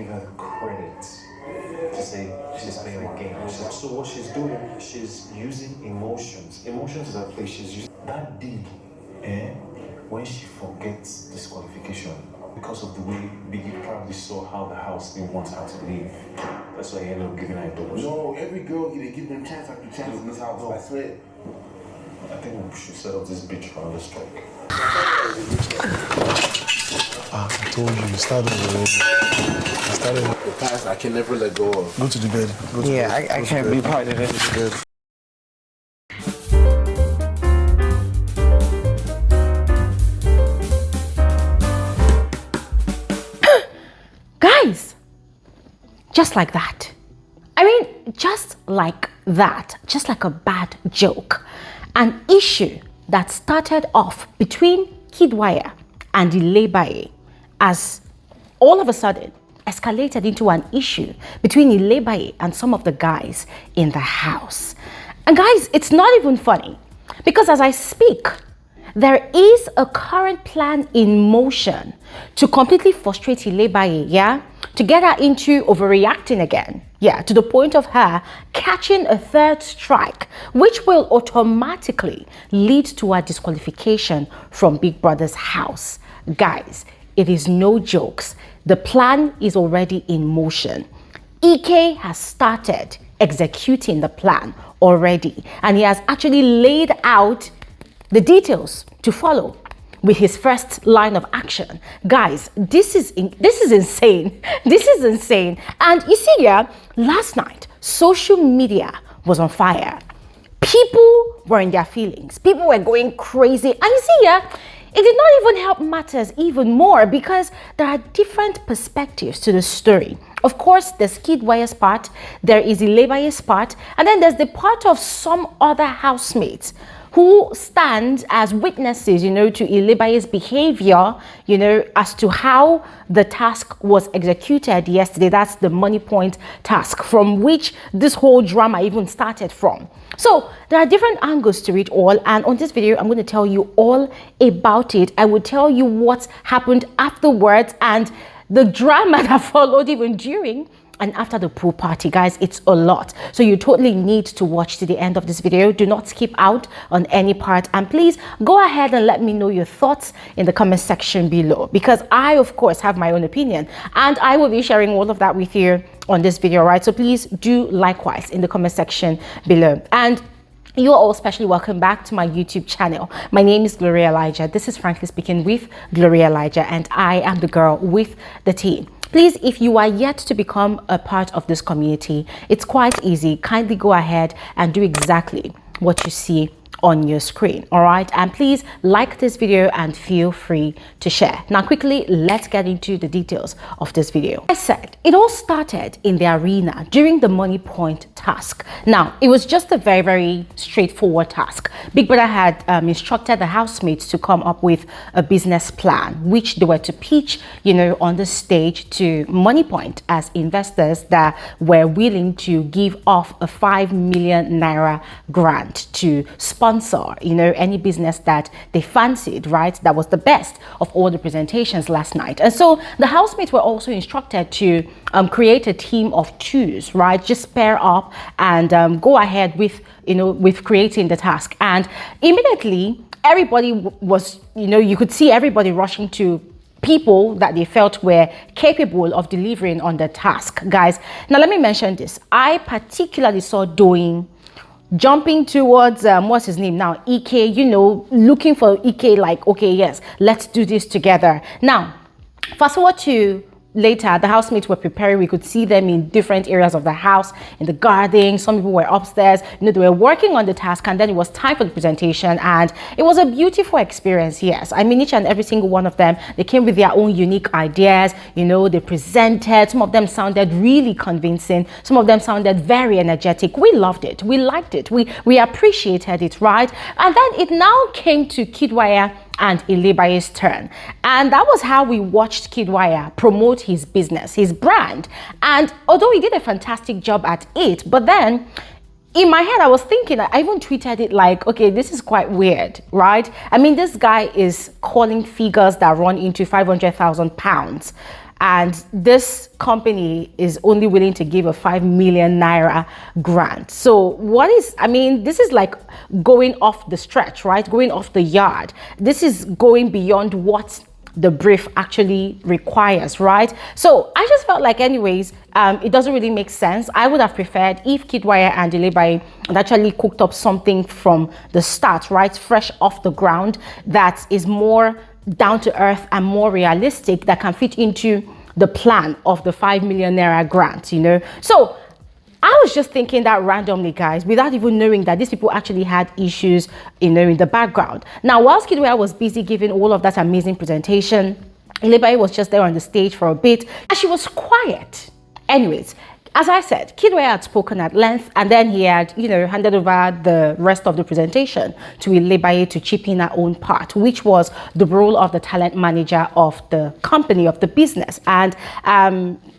give her the credit to say she's playing a game. So what she's doing, she's using emotions. Emotions is a place she's using. That deed, when she forgets disqualification, because of the way Biggie probably saw how the house didn't want her to leave. That's why he ended up giving her a double. No, every girl, they give them chance after chance in this house, no. I swear. I think we should set up this bitch for another strike. I told you, you started already. I started. The past I can never let go of. Go to the bed. Go to bed. I can't be part of it. Go to bed. Guys, just like that. I mean, just like that, just like a bad joke. An issue that started off between Kiddwaya and Ilebaye as all of a sudden escalated into an issue between Ilebaye and some of the guys in the house. And guys, it's not even funny because as I speak, there is a current plan in motion to completely frustrate Ilebaye, yeah? To get her into overreacting again, yeah, to the point of her catching a third strike, which will automatically lead to her disqualification from Big Brother's house. Guys, it is no jokes. The plan is already in motion. EK has started executing the plan already, and he has actually laid out the details to follow with his first line of action. Guys, this is insane. This is insane. And you see, yeah, last night, social media was on fire. People were in their feelings. People were going crazy. And you see, yeah, it did not even help matters even more because there are different perspectives to the story. Of course, there's Kiddwaya's part, there is Ilebaye's part, and then there's the part of some other housemates who stand as witnesses, you know, to Ilebaye's behavior, you know, as to how the task was executed yesterday. That's the money point task from which this whole drama even started from. So there are different angles to it all. And on this video, I'm going to tell you all about it. I will tell you what happened afterwards and the drama that followed even during and after the pool party. Guys, it's a lot, so you totally need to watch to the end of this video. Do not skip out on any part, and please go ahead and let me know your thoughts in the comment section below, because I of course have my own opinion and I will be sharing all of that with you on this video, right? So please do likewise in the comment section below. And you are all especially welcome back to my YouTube channel. My name is Gloria Elijah. This is Frankly Speaking with Gloria Elijah, and I am the girl with the tea. Please, if you are yet to become a part of this community, it's quite easy. Kindly go ahead and do exactly what you see on your screen, all right? And please like this video and feel free to share. Now quickly, let's get into the details of this video. I said it all started in the arena during the money point task. Now it was just a very straightforward task. Big Brother had instructed the housemates to come up with a business plan which they were to pitch, you know, on the stage to money point as investors that were willing to give off a 5 million naira grant to sponsor, you know, any business that they fancied, right? That was the best of all the presentations last night. And so the housemates were also instructed to create a team of twos, right? Just pair up and go ahead with, you know, with creating the task. And immediately everybody was, you know, you could see everybody rushing to people that they felt were capable of delivering on the task. Guys, now let me mention this. I particularly saw DOYIN jumping towards what's his name now, EK, you know, looking for EK, like, okay, yes, let's do this together. Now fast forward to later, the housemates were preparing. We could see them in different areas of the house, in the garden. Some people were upstairs, you know, they were working on the task, and then it was time for the presentation, and it was a beautiful experience. Yes, I mean, each and every single one of them, they came with their own unique ideas, you know, they presented. Some of them sounded really convincing, some of them sounded very energetic. We loved it, we liked it, we appreciated it, right? And then it now came to Kiddwaya and Ilebaye's turn, and that was how we watched Kiddwaya promote his business, his brand. And although he did a fantastic job at it, but then in my head I was thinking, I even tweeted it like, okay, this is quite weird, right? I mean, this guy is calling figures that run into £500,000, and this company is only willing to give a 5 million naira grant. So this is like going off the stretch, right? Going off the yard. This is going beyond what the brief actually requires, right? So I just felt like anyways, it doesn't really make sense. I would have preferred if Kiddwaya and Ilebaye had actually cooked up something from the start, right? Fresh off the ground, that is more down to earth and more realistic, that can fit into the plan of the 5 million naira grant, you know? So I was just thinking that randomly, guys, without even knowing that these people actually had issues, you know, in the background. Now, whilst Kiddwaya was busy giving all of that amazing presentation, Ilebaye was just there on the stage for a bit, and she was quiet. Anyways, as I said, Kiddwaya had spoken at length, and then he had, you know, handed over the rest of the presentation to Ilebaye to chip in her own part, which was the role of the talent manager of the company, of the business. And,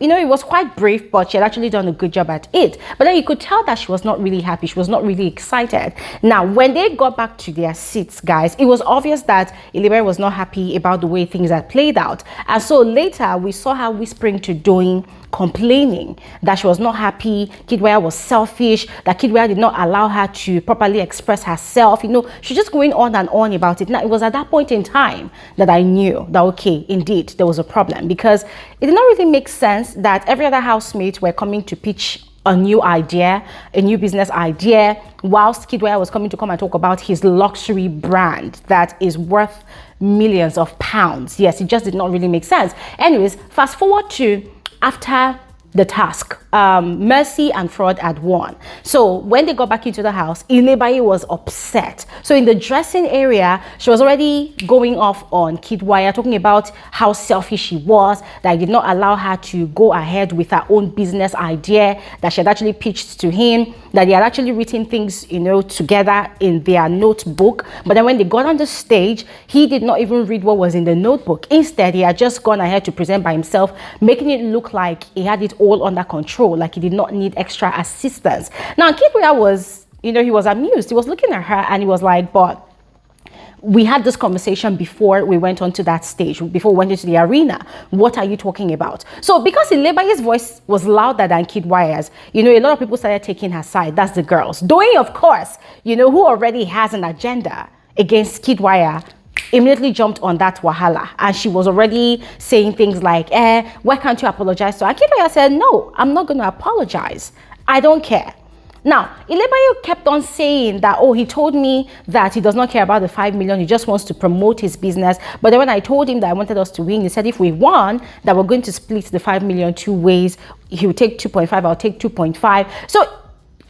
you know, it was quite brief, but she had actually done a good job at it. But then you could tell that she was not really happy. She was not really excited. Now, when they got back to their seats, guys, it was obvious that Ilebaye was not happy about the way things had played out. And so later, we saw her whispering to DOYIN, complaining that she was not happy, Kiddwaya was selfish, that Kiddwaya did not allow her to properly express herself. You know, she's just going on and on about it. Now, it was at that point in time that I knew that, okay, indeed, there was a problem, because it did not really make sense that every other housemate were coming to pitch a new idea, a new business idea, whilst Kiddwaya was coming to come and talk about his luxury brand that is worth millions of pounds. Yes, it just did not really make sense. Anyways, fast forward to after the task, Mercy and Fraud had won. So when they got back into the house, Ilebaye was upset. So in the dressing area, she was already going off on Kiddwaya, talking about how selfish she was, that he did not allow her to go ahead with her own business idea that she had actually pitched to him, that they had actually written things, you know, together in their notebook. But then when they got on the stage, he did not even read what was in the notebook. Instead, he had just gone ahead to present by himself, making it look like he had it all under control, like he did not need extra assistance. Now, Kiddwaya was, you know, he was amused. He was looking at her and he was like, but we had this conversation before we went onto that stage, before we went into the arena. What are you talking about? So because Ilebaye's voice was louder than Kiddwaya's, you know, a lot of people started taking her side. That's the girls. DOYIN, of course, you know, who already has an agenda against Kiddwaya, immediately jumped on that wahala, and she was already saying things like, why can't you apologize to her? Kiddwaya said, no, I'm not going to apologize. I don't care. Now, Ilebaye kept on saying that, oh, he told me that he does not care about the 5 million. He just wants to promote his business. But then when I told him that I wanted us to win, he said if we won, that we're going to split the 5 million two ways. He would take 2.5, I'll take 2.5. So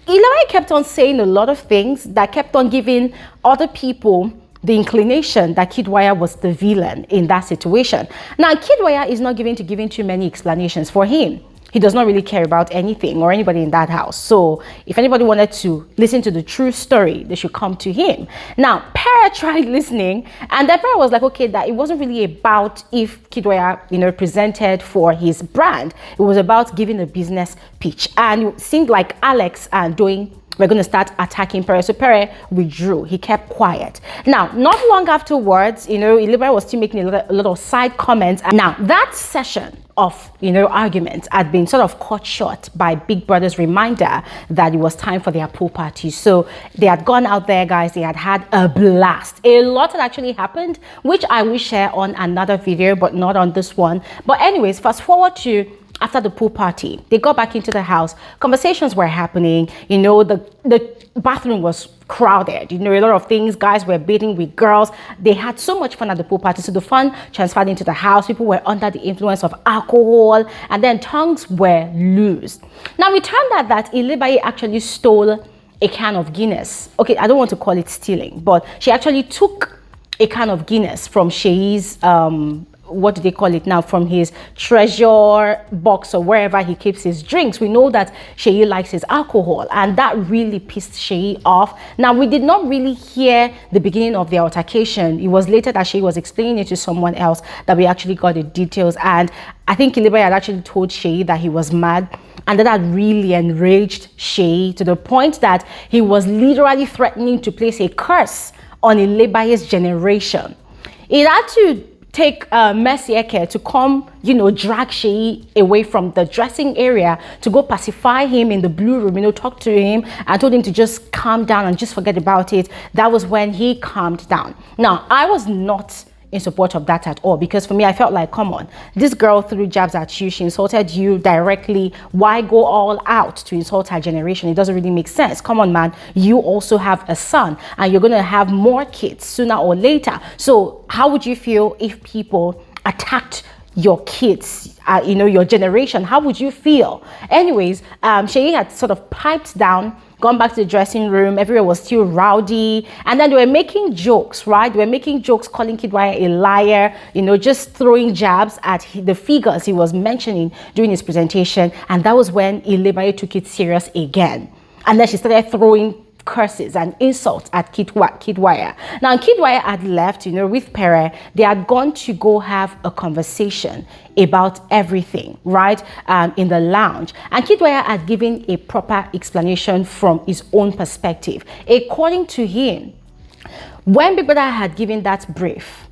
Ilebaye kept on saying a lot of things that kept on giving other people the inclination that Kiddwaya was the villain in that situation. Now, Kiddwaya is not giving too many explanations. For him, he does not really care about anything or anybody in that house. So if anybody wanted to listen to the true story, they should come to him. Now, Pere tried listening, and then Pere was like, okay, that it wasn't really about if Kiddwaya, you know, presented for his brand. It was about giving a business pitch. And it seemed like Alex and DOYIN we're going to start attacking Pere. So Pere withdrew. He kept quiet. Now, not long afterwards, you know, Ilebaye was still making a lot of side comments. And now, that session of, you know, arguments had been sort of cut short by Big Brother's reminder that it was time for their pool party. So they had gone out there, guys. They had had a blast. A lot had actually happened, which I will share on another video, but not on this one. But anyways, fast forward to after the pool party, they got back into the house. Conversations were happening. You know, the bathroom was crowded. You know, a lot of things. Guys were bathing with girls. They had so much fun at the pool party. So the fun transferred into the house. People were under the influence of alcohol, and then tongues were loose. Now, it turned out that Ilebaye actually stole a can of Guinness. Okay, I don't want to call it stealing, but she actually took a can of Guinness from CEECEE's what do they call it now, from his treasure box or wherever he keeps his drinks. We know that CEECEE likes his alcohol, and that really pissed CEECEE off. Now, we did not really hear the beginning of the altercation. It was later that CEECEE was explaining it to someone else that we actually got the details. And I think Ilebaye had actually told CEECEE that he was mad, and that had really enraged CEECEE to the point that he was literally threatening to place a curse on Ilebaye's generation. It had to take Mercy Eke to come, drag CEECEE away from the dressing area to go pacify him in the blue room, talk to him and told him to just calm down and just forget about it. That was when he calmed down. Now, I was not in support of that at all, because for me, I felt like, come on, this girl threw jabs at you, she insulted you directly. Why go all out to insult her generation? It doesn't really make sense. Come on, man, you also have a son and you're gonna have more kids sooner or later. So how would you feel if people attacked your kids, your generation? How would you feel? Anyways, CEECEE had sort of piped down, gone back to the dressing room. Everyone was still rowdy, and then they were making jokes, right? They were making jokes, calling Kiddwaya a liar, just throwing jabs at the figures he was mentioning during his presentation. And that was when Ilebaye took it serious again, and then she started throwing curses and insults at Kiddwaya. Now, Kiddwaya had left, with Pere. They had gone to go have a conversation about everything, right, in the lounge. And Kiddwaya had given a proper explanation from his own perspective. According to him, when Big Brother had given that brief,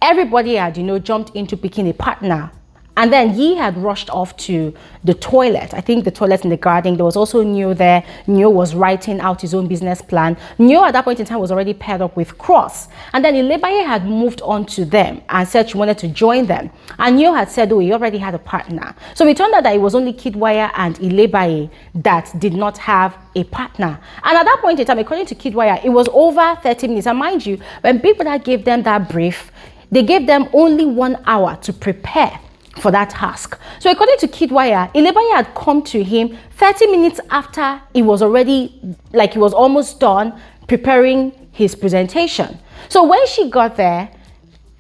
everybody had, jumped into picking a partner. And then he had rushed off to the toilet. I think the toilet in the garden. There was also Neo there. Neo was writing out his own business plan. Neo at that point in time was already paired up with Cross. And then Ilebaye had moved on to them and said she wanted to join them. And Neo had said, oh, he already had a partner. So it turned out that it was only Kiddwaya and Ilebaye that did not have a partner. And at that point in time, according to Kiddwaya, it was over 30 minutes. And mind you, when Big Brother gave them that brief, they gave them only 1 hour to prepare for that task. So according to Kiddwaya, Ilebaye had come to him 30 minutes after he was already, he was almost done preparing his presentation. So when she got there,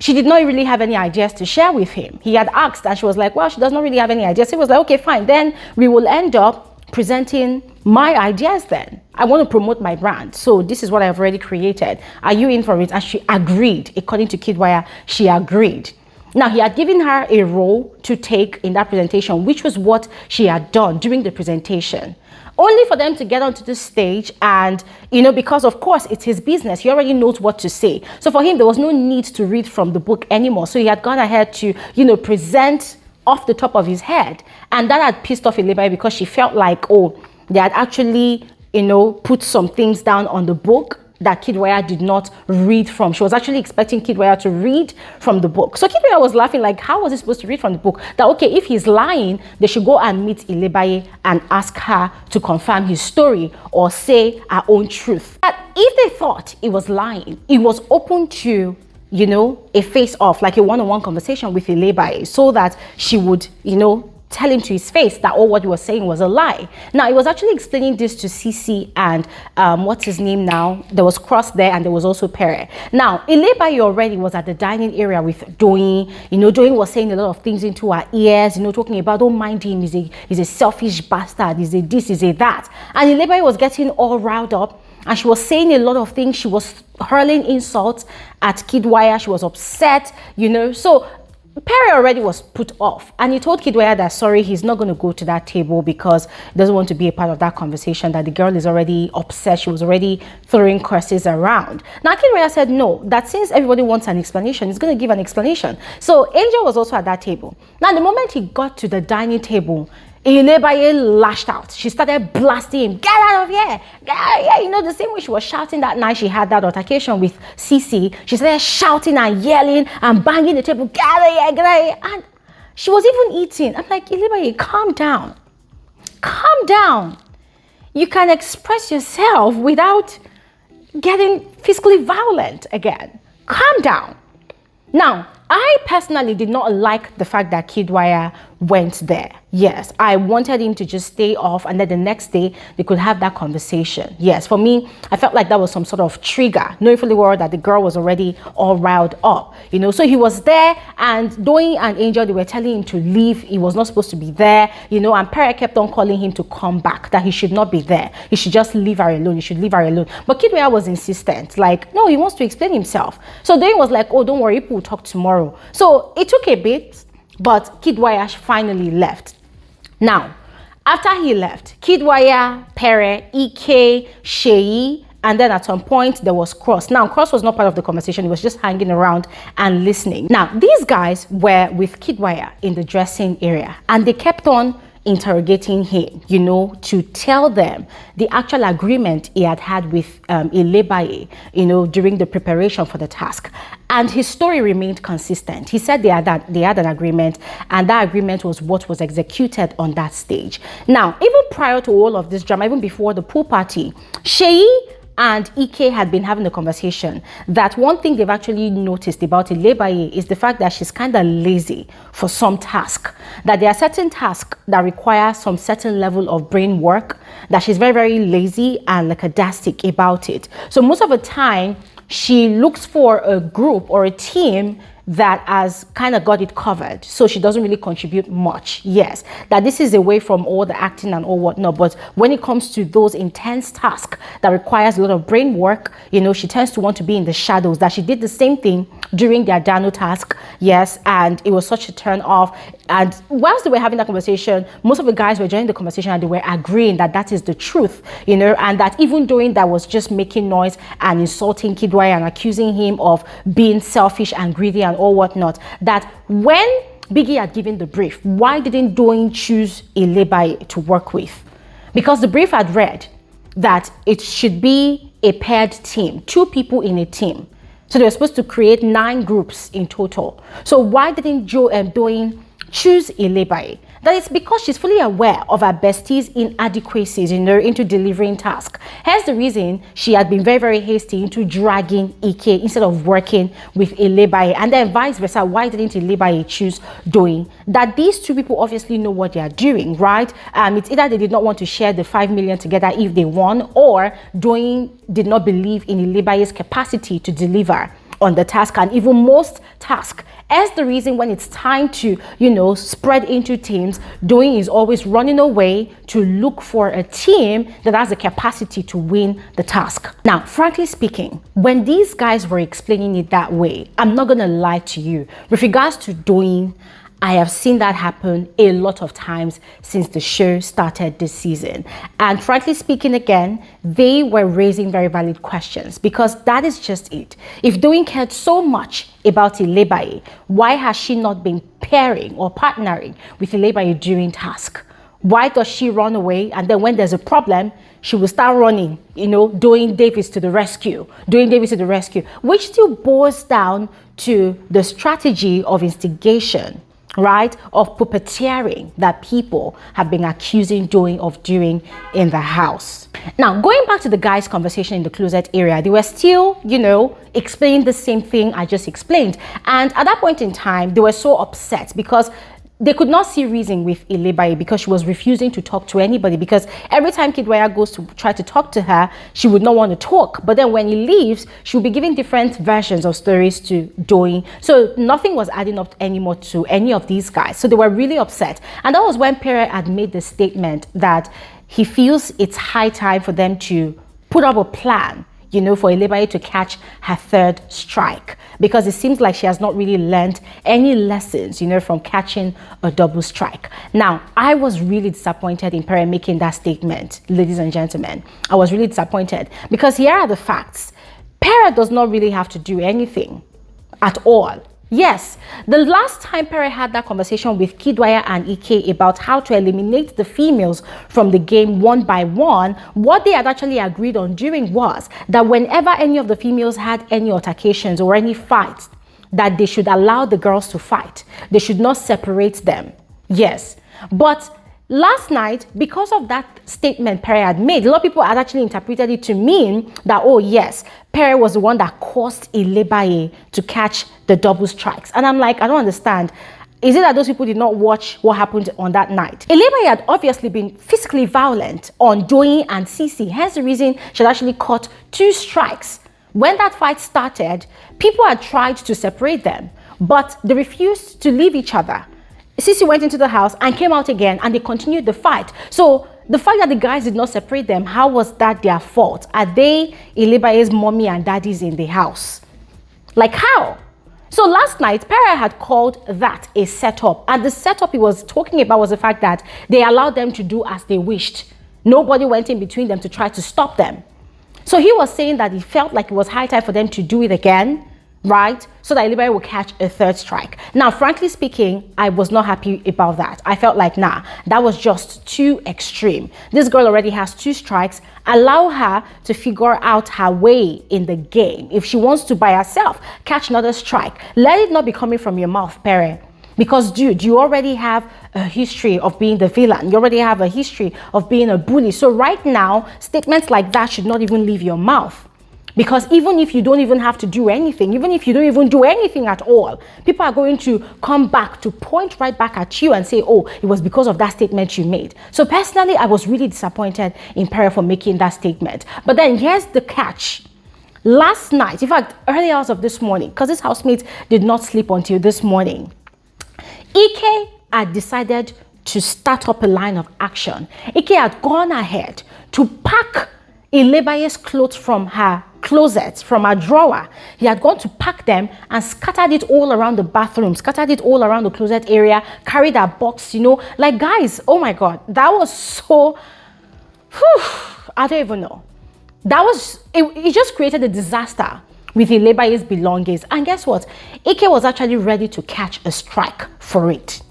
she did not really have any ideas to share with him. He had asked and she was like, well, she does not really have any ideas. He was like, okay, fine, then we will end up presenting my ideas then. I want to promote my brand. So this is what I've already created. Are you in for it? And she agreed. According to Kiddwaya, she agreed. Now, he had given her a role to take in that presentation, which was what she had done during the presentation. Only for them to get onto the stage and, because of course it's his business, he already knows what to say. So for him, there was no need to read from the book anymore. So he had gone ahead to, present off the top of his head. And that had pissed off Ilebaye because she felt like, oh, they had actually, put some things down on the book that Kiddwaya did not read from. She was actually expecting Kiddwaya to read from the book. So Kiddwaya was laughing like, how was he supposed to read from the book? That, okay, if he's lying, they should go and meet Ilebaye and ask her to confirm his story or say her own truth. But if they thought he was lying, he was open to, a face-off, like a one-on-one conversation with Ilebaye, so that she would, tell him to his face that all what he was saying was a lie. Now, he was actually explaining this to CEECEE and what's his name now? There was Cross there and there was also Pere. Now, Ilebaye already was at the dining area with DOYIN. DOYIN was saying a lot of things into her ears, talking about, don't mind him, he's a selfish bastard, he's a this, he's a that. And Ilebaye was getting all riled up and she was saying a lot of things. She was hurling insults at Kiddwaya. She was upset, So Pere already was put off and he told Kiddwaya that sorry, he's not going to go to that table because he doesn't want to be a part of that conversation, that the girl is already upset. She was already throwing curses around. Now Kiddwaya said no, that since everybody wants an explanation, he's going to give an explanation. So Angel was also at that table. Now the moment he got to the dining table, Ilebaye lashed out. She started blasting him. Get out of here! Get out of here! The same way she was shouting that night she had that altercation with CEECEE. She started shouting and yelling and banging the table. Get out of here! Get out of here! And she was even eating. I'm like, Ilebaye, calm down. Calm down. You can express yourself without getting physically violent again. Calm down. Now, I personally did not like the fact that Kiddwaya went there. Yes, I wanted him to just stay off and then the next day they could have that conversation. Yes, for me, I felt like that was some sort of trigger, knowing fully well that the girl was already all riled up, So he was there and DOYIN and Angel, they were telling him to leave. He was not supposed to be there, and Pere kept on calling him to come back, that he should not be there. He should just leave her alone. He should leave her alone. But Kiddwaya was insistent, like, no, he wants to explain himself. So DOYIN was like, oh, don't worry, people will talk tomorrow. So it took a bit, but Kiddwaya finally left. Now, after he left, Kiddwaya, Pere, CEECEE, And then at some point there was Cross. Now Cross was not part of the conversation, he was just hanging around and listening. Now these guys were with Kiddwaya in the dressing area, and they kept on interrogating him, you know, to tell them the actual agreement he had with Ilebaye, you know, during the preparation for the task. And his story remained consistent. He said they had an agreement, and that agreement was what was executed on that stage. Now, even prior to all of this drama, even before the pool party, Sheyi and a.k.a. had been having a conversation that one thing they've actually noticed about Ilebaye is the fact that she's kind of lazy for some task, that there are certain tasks that require some certain level of brain work, that she's very, very lazy and lackadaistic about it. So most of the time, she looks for a group or a team that has kind of got it covered, so she doesn't really contribute much. Yes, that this is away from all the acting and all whatnot, but when it comes to those intense tasks that requires a lot of brain work, you know, she tends to want to be in the shadows. That she did the same thing during their Dano task, yes, and it was such a turn off. And whilst they were having that conversation, most of the guys were joining the conversation and they were agreeing that that is the truth, you know, and that even doing that was just making noise and insulting Kiddwaya and accusing him of being selfish and greedy and all whatnot. That when Biggie had given the brief, why didn't DOYIN choose Ilebaye to work with? Because the brief had read that it should be a paired team, 2 people in a team. So they were supposed to create 9 groups in total. So why didn't DOYIN choose Ilebaye? That is because she's fully aware of her bestie's inadequacies, you know, into delivering tasks. Hence the reason she had been very, very hasty into dragging a.k.a. instead of working with Ilebaye. And then vice versa, why didn't Ilebaye choose DOYIN? That these 2 people obviously know what they are doing, right? It's either they did not want to share the 5 million together if they won, or DOYIN did not believe in Ilebaye's capacity to deliver on the task, and even most tasks. As the reason when it's time to, you know, spread into teams, DOYIN is always running away to look for a team that has the capacity to win the task. Now, frankly speaking, when these guys were explaining it that way, I'm not gonna lie to you. With regards to DOYIN, I have seen that happen a lot of times since the show started this season. And frankly speaking, again, they were raising very valid questions, because that is just it. If DOYIN cared so much about Ilebaye, why has she not been pairing or partnering with Ilebaye during task? Why does she run away, and then when there's a problem, she will start running, you know, DOYIN Davis to the rescue, DOYIN Davis to the rescue, which still boils down to the strategy of instigation, right, of puppeteering that people have been accusing DOYIN of doing in the house. Now, going back to the guys' conversation in the closet area, they were still, you know, explaining the same thing I just explained. And at that point in time, they were so upset because they could not see reason with Ilebaye, because she was refusing to talk to anybody, because every time Kiddwaya goes to try to talk to her, she would not want to talk. But then when he leaves, she will be giving different versions of stories to DOYIN. So nothing was adding up anymore to any of these guys. So they were really upset. And that was when Pere had made the statement that he feels it's high time for them to put up a plan, you know, for Ilebaye to catch her 3rd strike, because it seems like she has not really learned any lessons, you know, from catching a double strike. Now, I was really disappointed in Pere making that statement, ladies and gentlemen. I was really disappointed, because here are the facts. Pere does not really have to do anything at all. Yes, the last time Pere had that conversation with Kiddwaya and a.k.a. about how to eliminate the females from the game one by one, what they had actually agreed on doing was that whenever any of the females had any altercations or any fights, that they should allow the girls to fight. They should not separate them. Yes, but last night, because of that statement Pere had made, a lot of people had actually interpreted it to mean that, oh yes, Pere was the one that caused Ilebaye to catch the double strikes. And I'm like, I don't understand. Is it that those people did not watch what happened on that night? Ilebaye had obviously been physically violent on DOYIN and CEECEE. Hence the reason she had actually caught 2 strikes. When that fight started, people had tried to separate them, but they refused to leave each other. CEECEE went into the house and came out again, and they continued the fight. So the fact that the guys did not separate them, how was that their fault? Are they Ilebaye's mommy and daddies in the house? Like how? So last night, Pere had called that a setup. And the setup he was talking about was the fact that they allowed them to do as they wished. Nobody went in between them to try to stop them. So he was saying that he felt like it was high time for them to do it again, right? So that Ilebaye will catch a third strike. Now, frankly speaking, I was not happy about that. I felt like, nah, that was just too extreme. This girl already has 2 strikes. Allow her to figure out her way in the game. If she wants to by herself catch another strike, let it not be coming from your mouth, Pere. Because, dude, you already have a history of being the villain. You already have a history of being a bully. So right now, statements like that should not even leave your mouth. Because even if you don't even have to do anything, even if you don't even do anything at all, people are going to come back to point right back at you and say, oh, it was because of that statement you made. So personally, I was really disappointed in Pere for making that statement. But then here's the catch. Last night, in fact, early hours of this morning, because this housemate did not sleep until this morning, Ike had decided to start up a line of action. Ike had gone ahead to pack Ilebaye's clothes from her closet, from her drawer. He had gone to pack them and scattered it all around the bathroom, scattered it all around the closet area, carried her box, you know. Like, guys, oh my God, that was so, I don't even know. That was, it just created a disaster with Ilebaye's belongings. And guess what? Ike was actually ready to catch a strike for it.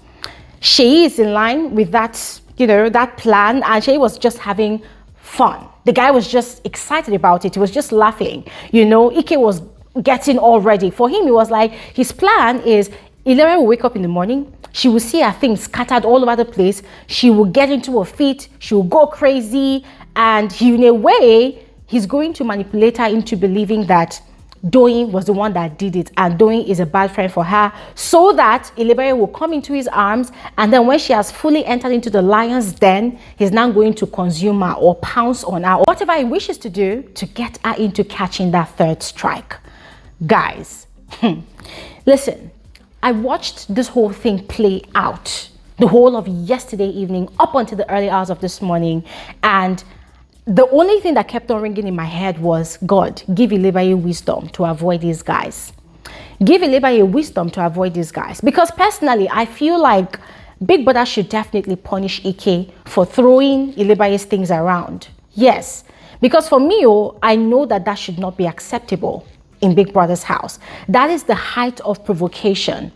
She is in line with that, you know, that plan, and she was just having fun. The guy was just excited about it. He was just laughing. You know, Ike was getting all ready. For him, it was like, his plan is Ilebaye will wake up in the morning. She will see her things scattered all over the place. She will get into her feet. She will go crazy. And he, in a way, he's going to manipulate her into believing that DOYIN was the one that did it, and DOYIN is a bad friend for her, so that Ilebaye will come into his arms, and then when she has fully entered into the lion's den, he's now going to consume her or pounce on her, or whatever he wishes to do to get her into catching that third strike. Guys, listen, I watched this whole thing play out the whole of yesterday evening up until the early hours of this morning, and the only thing that kept on ringing in my head was, God, give Ilebaye wisdom to avoid these guys. Give Ilebaye wisdom to avoid these guys. Because personally, I feel like Big Brother should definitely punish Ike for throwing Ilebaye's things around. Yes, because for me, I know that that should not be acceptable in Big Brother's house. That is the height of provocation.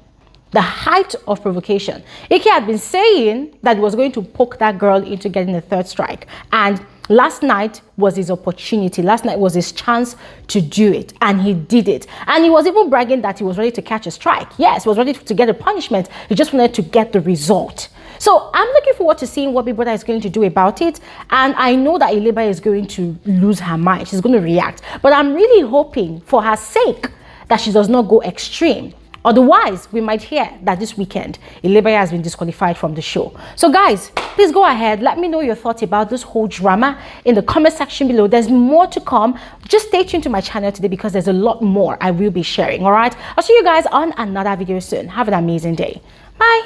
The height of provocation. Ike had been saying that he was going to poke that girl into getting a third strike. And last night was his opportunity. Last night was his chance to do it. And he did it. And he was even bragging that he was ready to catch a strike. Yes, he was ready to get a punishment. He just wanted to get the result. So I'm looking forward to seeing what Big Brother is going to do about it. And I know that Ilebaye is going to lose her mind. She's going to react. But I'm really hoping for her sake that she does not go extreme. Otherwise, we might hear that this weekend, Ilebaye has been disqualified from the show. So guys, please go ahead. Let me know your thoughts about this whole drama in the comment section below. There's more to come. Just stay tuned to my channel today because there's a lot more I will be sharing, all right? I'll see you guys on another video soon. Have an amazing day. Bye.